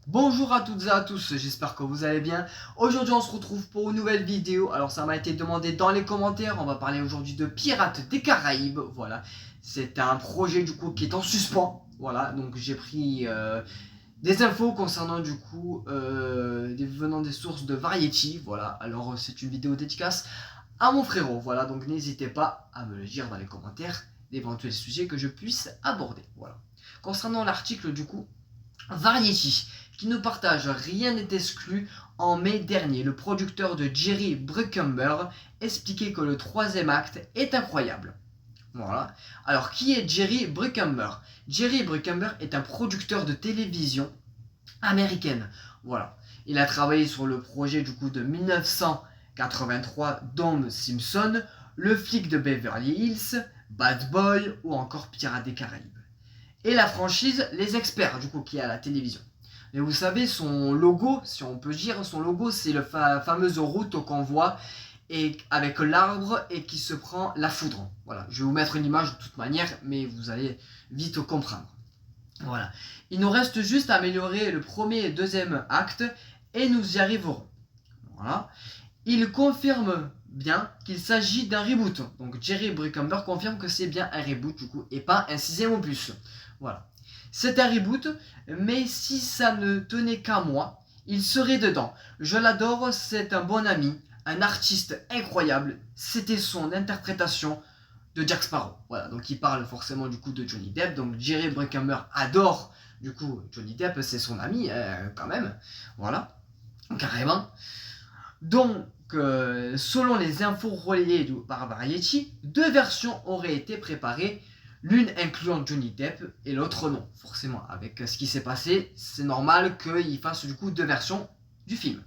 Bonjour à toutes et à tous, j'espère que vous allez bien. Aujourd'hui on se retrouve pour une nouvelle vidéo. Alors ça m'a été demandé dans les commentaires, on va parler aujourd'hui de Pirates des Caraïbes. Voilà, c'est un projet du coup qui est en suspens. Voilà, donc j'ai pris des infos concernant du coup venant des sources de Variety. Voilà, alors c'est une vidéo dédicace à mon frérot. Voilà, donc n'hésitez pas à me le dire dans les commentaires d'éventuels sujets que je puisse aborder. Voilà. Concernant l'article du coup, Variety, qui nous partage Rien n'est exclu. En mai dernier, le producteur de Jerry Bruckheimer expliquait que le troisième acte est incroyable. Voilà. Alors, qui est Jerry Bruckheimer? Jerry Bruckheimer est un producteur de télévision américaine. Voilà. Il a travaillé sur le projet du coup de 1983 d'Homme Simpson, Le flic de Beverly Hills, Bad Boy ou encore Pirates des Caraïbes. Et la franchise Les Experts, du coup, qui est à la télévision. Mais vous savez, son logo, si on peut dire, son logo, c'est la fameuse route qu'on voit et avec l'arbre et qui se prend la foudre. Voilà, je vais vous mettre une image de toute manière, mais vous allez vite comprendre. Voilà. Il nous reste juste à améliorer le premier et deuxième acte et nous y arriverons. Voilà. Il confirme bien qu'il s'agit d'un reboot. Donc Jerry Bruckheimer confirme que c'est bien un reboot du coup et pas un sixième opus. Voilà. C'est un reboot, mais si ça ne tenait qu'à moi, il serait dedans. Je l'adore, c'est un bon ami, un artiste incroyable. C'était son interprétation de Jack Sparrow. Voilà, donc il parle forcément du coup de Johnny Depp. Donc Jerry Bruckheimer adore du coup Johnny Depp, c'est son ami quand même. Voilà, carrément. Donc, selon les infos relayées par Variety, deux versions auraient été préparées, l'une incluant Johnny Depp et l'autre non. Forcément, avec ce qui s'est passé, c'est normal qu'il fasse du coup deux versions du film.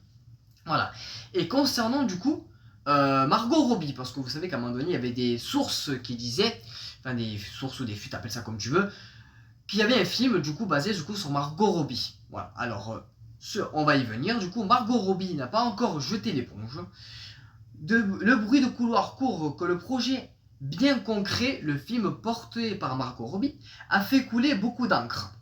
Voilà. Et concernant du coup Margot Robbie, parce que vous savez qu'à un moment donné, il y avait des sources qui disaient, enfin des sources ou des fuites, appelle ça comme tu veux, qu'il y avait un film du coup basé du coup sur Margot Robbie. Voilà. Alors on va y venir. Du coup, Margot Robbie n'a pas encore jeté l'éponge. Le bruit de couloir court que le projet bien concret, le film porté par Margot Robbie, a fait couler beaucoup d'encre.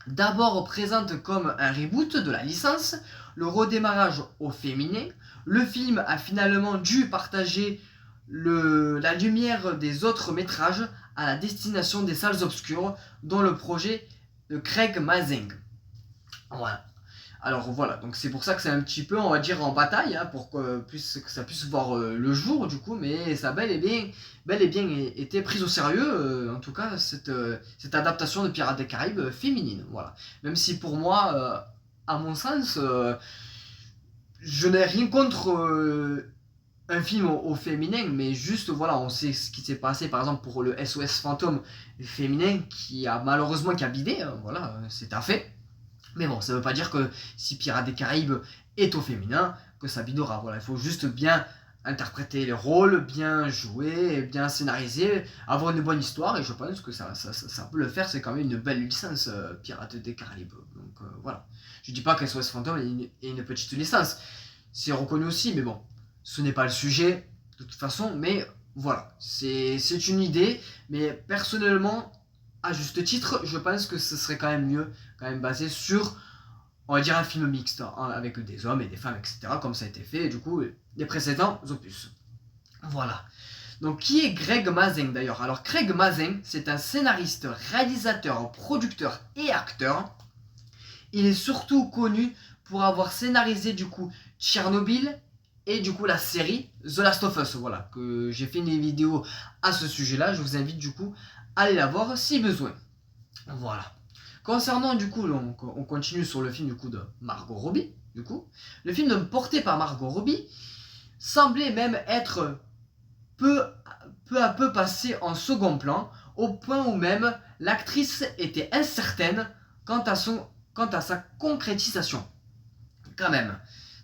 D'abord présente comme un reboot de la licence, le redémarrage au féminin, le film a finalement dû partager la lumière des autres métrages à la destination des salles obscures, dont le projet de Craig Mazin. Voilà. Alors voilà, donc c'est pour ça que c'est un petit peu, on va dire, en bataille, hein, pour que ça puisse voir le jour, du coup, mais ça a bel et bien été prise au sérieux, en tout cas, cette adaptation de Pirates des Caraïbes féminine, voilà. Même si pour moi, à mon sens, je n'ai rien contre un film au féminin, mais juste, voilà, on sait ce qui s'est passé, par exemple, pour le SOS Fantôme féminin, qui a malheureusement bidé, hein, voilà, c'est un fait. Mais bon, ça veut pas dire que si Pirates des Caraïbes est au féminin, que ça bidera. Voilà, il faut juste bien interpréter les rôles, bien jouer, bien scénariser, avoir une bonne histoire, et je pense que ça peut le faire, c'est quand même une belle licence, Pirates des Caraïbes. Donc voilà. Je dis pas qu'SOS Fantôme est une petite licence, c'est reconnu aussi, mais bon, ce n'est pas le sujet, de toute façon, mais voilà, c'est une idée, mais personnellement, à juste titre, je pense que ce serait quand même mieux, quand même basé sur, on va dire, un film mixte, hein, avec des hommes et des femmes, etc., comme ça a été fait, du coup, les précédents opus. Voilà. Donc, qui est Craig Mazin d'ailleurs? Alors, Craig Mazin, c'est un scénariste, réalisateur, producteur et acteur. Il est surtout connu pour avoir scénarisé, du coup, Tchernobyl et du coup la série The Last of Us, voilà, que j'ai fait une vidéo à ce sujet-là. Je vous invite du coup à aller la voir si besoin. Voilà. Concernant du coup, on continue sur le film du coup de Margot Robbie. Du coup, le film porté par Margot Robbie semblait même être peu à peu passé en second plan, au point où même l'actrice était incertaine quant à sa concrétisation. Quand même.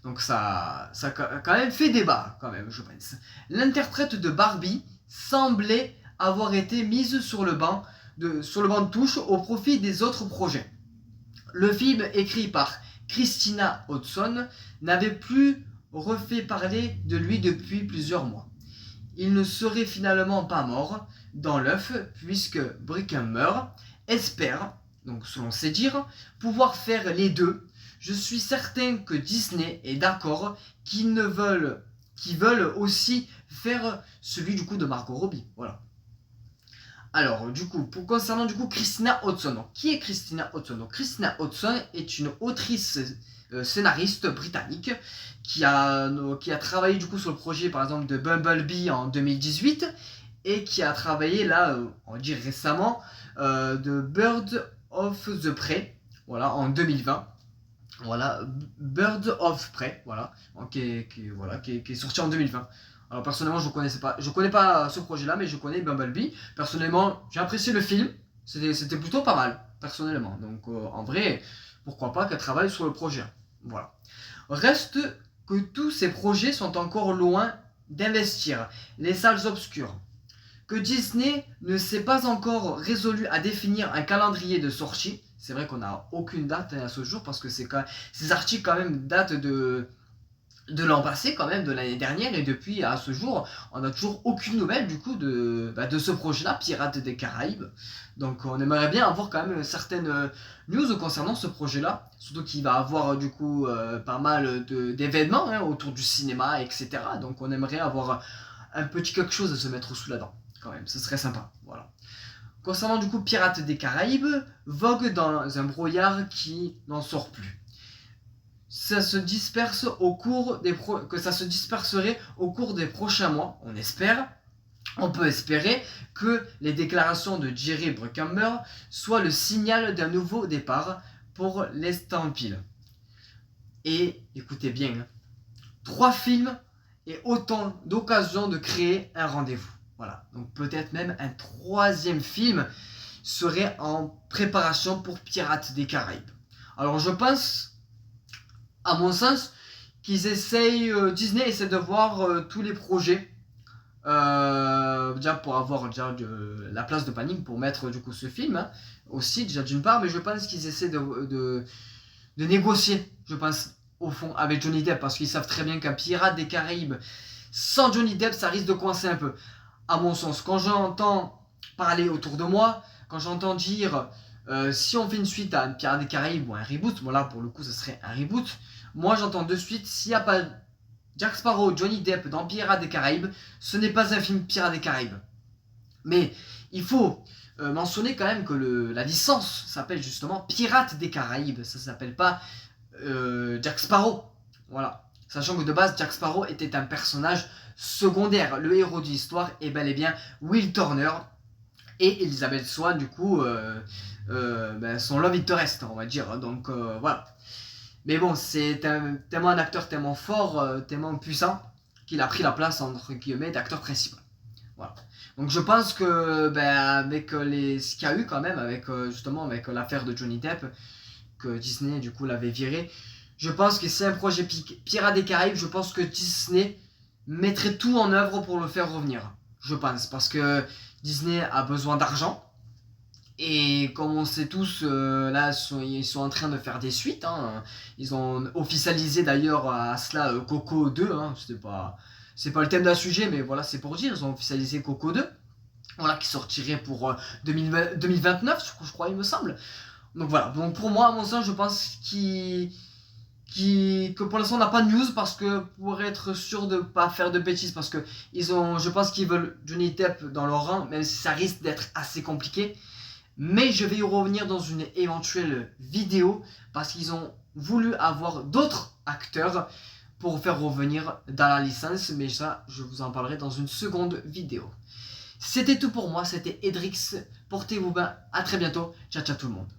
Donc ça a quand même fait débat, quand même, je pense. L'interprète de Barbie semblait avoir été mise sur le banc de touche au profit des autres projets. Le film, écrit par Christina Hodson, n'avait plus refait parler de lui depuis plusieurs mois. Il ne serait finalement pas mort dans l'œuf, puisque Bruckheimer espère, donc selon ses dires, pouvoir faire les deux, je suis certain que Disney est d'accord qu'ils veulent aussi faire celui du coup de Margot Robbie. Voilà. Alors, du coup, concernant du coup Christina Hodson. Donc, qui est Christina Hodson? Donc, Christina Hodson est une autrice scénariste britannique qui a travaillé du coup sur le projet par exemple de Bumblebee en 2018 et qui a travaillé là, on va dire récemment, de Bird of the Prey, voilà, en 2020. Voilà, Bird of Prey, voilà, qui est sorti en 2020. Alors personnellement, je connais pas ce projet-là, mais je connais Bumblebee. Personnellement, j'ai apprécié le film. C'était plutôt pas mal, personnellement. Donc en vrai, pourquoi pas qu'elle travaille sur le projet. Voilà. Reste que tous ces projets sont encore loin d'investir les salles obscures. Que Disney ne s'est pas encore résolu à définir un calendrier de sortie. C'est vrai qu'on n'a aucune date à ce jour parce que ces articles quand même datent de l'an passé quand même, de l'année dernière, et depuis à ce jour, on n'a toujours aucune nouvelle du coup de ce projet-là, Pirates des Caraïbes. Donc on aimerait bien avoir quand même certaines news concernant ce projet-là, surtout qu'il va avoir du coup pas mal d'événements autour du cinéma, etc. Donc on aimerait avoir un petit quelque chose à se mettre sous la dent, quand même, ce serait sympa, voilà. Concernant du coup Pirates des Caraïbes, vogue dans un brouillard qui n'en sort plus. Ça se disperse que ça se disperserait au cours des prochains mois, on espère. On peut espérer que les déclarations de Jerry Bruckheimer soient le signal d'un nouveau départ pour l'Estampille. Et écoutez bien, 3 films et autant d'occasions de créer un rendez-vous. Voilà, donc peut-être même un 3e film serait en préparation pour Pirates des Caraïbes. Alors je pense, à mon sens, Disney essaie de voir tous les projets déjà pour avoir déjà la place de planning pour mettre du coup ce film aussi déjà d'une part, mais je pense qu'ils essaient de négocier, je pense au fond avec Johnny Depp parce qu'ils savent très bien qu'un Pirate des Caraïbes sans Johnny Depp ça risque de coincer un peu. À mon sens, quand j'entends parler autour de moi, quand j'entends dire si on fait une suite à un Pirates des Caraïbes ou un reboot, bon là pour le coup ce serait un reboot, moi j'entends de suite s'il n'y a pas Jack Sparrow, Johnny Depp dans Pirates des Caraïbes, ce n'est pas un film Pirates des Caraïbes. Mais il faut mentionner quand même que la licence s'appelle justement Pirates des Caraïbes, ça s'appelle pas Jack Sparrow. Voilà. Sachant que de base, Jack Sparrow était un personnage secondaire. Le héros de l'histoire est bel et bien Will Turner et Elizabeth Swann, du coup, son love interest, on va dire. Donc voilà. Mais bon, c'est tellement un acteur tellement fort, tellement puissant, qu'il a pris la place, entre guillemets, d'acteur principal. Voilà. Donc je pense que, avec ce qu'il y a eu quand même, justement, avec l'affaire de Johnny Depp, que Disney, du coup, l'avait viré, je pense que c'est un projet Pirates des Caraïbes, je pense que Disney mettrait tout en œuvre pour le faire revenir. Je pense, parce que Disney a besoin d'argent. Et comme on sait tous, là, ils sont en train de faire des suites. Ils ont officialisé d'ailleurs à cela Coco 2. C'est pas le thème d'un sujet, mais voilà, c'est pour dire. Ils ont officialisé Coco 2. Voilà, qui sortirait pour 2029, je crois, il me semble. Donc voilà, donc pour moi, à mon sens, je pense que pour l'instant on n'a pas de news parce que pour être sûr de pas faire de bêtises, parce que je pense qu'ils veulent Johnny Depp dans leur rang, même si ça risque d'être assez compliqué. Mais je vais y revenir dans une éventuelle vidéo parce qu'ils ont voulu avoir d'autres acteurs pour faire revenir dans la licence. Mais ça, je vous en parlerai dans une seconde vidéo. C'était tout pour moi, c'était Edrix. Portez-vous bien, à très bientôt. Ciao ciao tout le monde.